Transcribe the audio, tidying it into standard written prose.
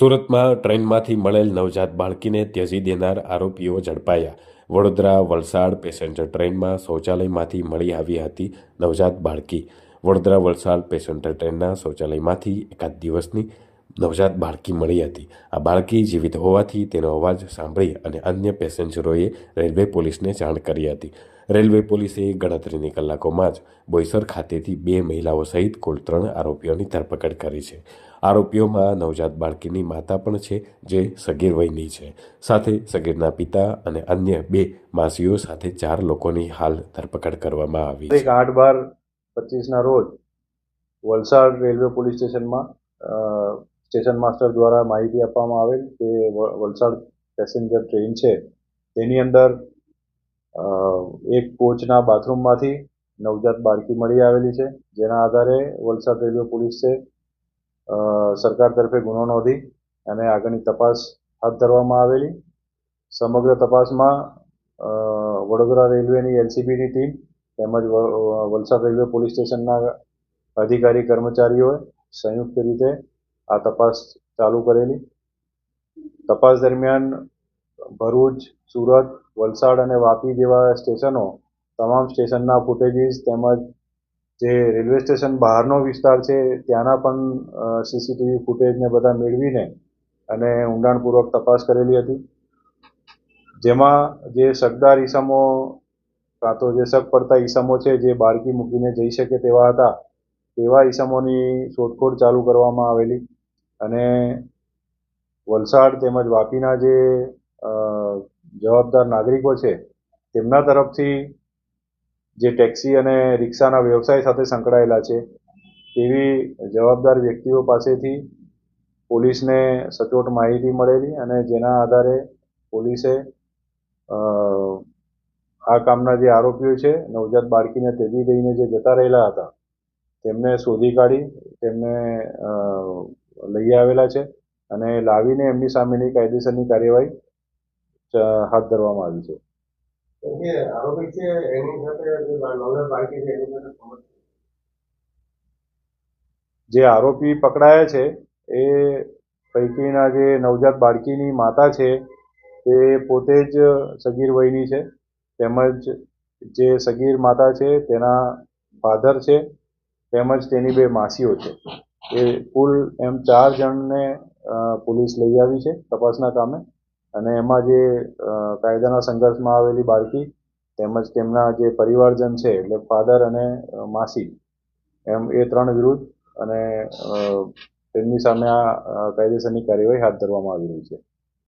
સુરતમાં ટ્રેનમાંથી મળેલ નવજાત બાળકીને ત્યજી દેનાર આરોપીઓ ઝડપાયા. વડોદરા વલસાડ પેસેન્જર ટ્રેનમાં શૌચાલયમાંથી મળી આવી હતી નવજાત બાળકી. વડોદરા વલસાડ પેસેન્જર ટ્રેનના શૌચાલયમાંથી એકાદ દિવસની નવજાત બાળકી મળી હતી. આ બાળકી જીવિત હોવાથી તેનો અવાજ સાંભળી અને અન્ય પેસેન્જરોએ રેલવે પોલીસને જાણ કરી હતી. રેલવે પોલીસે ગણતરીની કલાકોમાં જ બોઈસર ખાતેથી 2 મહિલાઓ સહિત કુલ 3 આરોપીઓની ધરપકડ કરી છે. આરોપીઓમાં નવજાત બાળકીની માતા પણ છે, જે સગીર વયની છે. સાથે સગીરના પિતા અને અન્ય 2 માસીઓ સાથે 4 લોકોની હાલ ધરપકડ કરવામાં આવી છે. 8/12/25ના રોજ વલસાડ રેલવે પોલીસ સ્ટેશનમાં સ્ટેશન માસ્ટર દ્વારા માહિતી આપવામાં આવેલ કે વલસાડ પેસેન્જર ટ્રેન છે તેની અંદર એક કોચના બાથરૂમમાંથી નવજાત બાળકી મળી આવેલી છે, જેના આધારે વલસાડ રેલવે પોલીસે સરકાર તરફે ગુનો નોંધી અને આગળની તપાસ હાથ ધરવામાં આવેલી. સમગ્ર તપાસમાં વડોદરા રેલવેની એલસીબીની ટીમ તેમજ વલસાડ રેલવે પોલીસ સ્ટેશનના અધિકારી કર્મચારીઓએ સંયુક્ત રીતે આ તપાસ ચાલુ કરેલી. તપાસ દરમિયાન ભરૂચ, સુરત, વલસાડ અને વાપી જેવા સ્ટેશનો તમામ સ્ટેશનના ફૂટેજીસ તેમજ જે રેલવે સ્ટેશન બહારનો વિસ્તાર છે ત્યાંના પણ સીસીટીવી ફૂટેજને બધા મેળવીને અને ઊંડાણપૂર્વક તપાસ કરેલી હતી. જેમાં જે શકદાર ઈસમો કાં તો જે શક પડતા ઈસમો છે જે બાળકી મૂકીને જઈ શકે તેવા હતા, તેવા ઈસમોની શોધખોળ ચાલુ કરવામાં આવેલી અને વલસાડ તેમજ વાપીના જે જવાબદાર નાગરિકો છે તેમના તરફથી જે ટેક્સી અને રિક્ષાના વ્યવસાય સાથે સંકળાયેલા છે તેવી જવાબદાર વ્યક્તિઓ પાસેથી પોલીસને સચોટ માહિતી મળેલી અને જેના આધારે પોલીસે આ કામના જે આરોપીઓ છે નવજાત બાળકીને ત્યજી દઈને જે જતા રહેલા હતા તેમને શોધી કાઢી તેમને લઈ આવેલા છે અને લાવીને એમની સામેની કાયદેસરની કાર્યવાહી હાથ ધરવામાં આવી છે. જે આરોપી પકડાયા છે એ પૈકીના જે નવજાત બાળકીની માતા છે તે પોતે જ સગીર વયની છે, તેમજ જે સગીર માતા છે તેના ફાધર છે તેમજ તેની 2 માસીઓ છે. એ કુલ એમ 4 જણને પોલીસ લઈ આવી છે તપાસના કામે અને એમાં જે કાયદાના સંઘર્ષમાં આવેલી બાળકી તેમજ તેમના જે પરિવારજન છે એટલે ફાધર અને માસી એમ એ 3 વિરુદ્ધ અને તેમની સામે આ કાયદેસરની કાર્યવાહી હાથ ધરવામાં આવી રહી છે.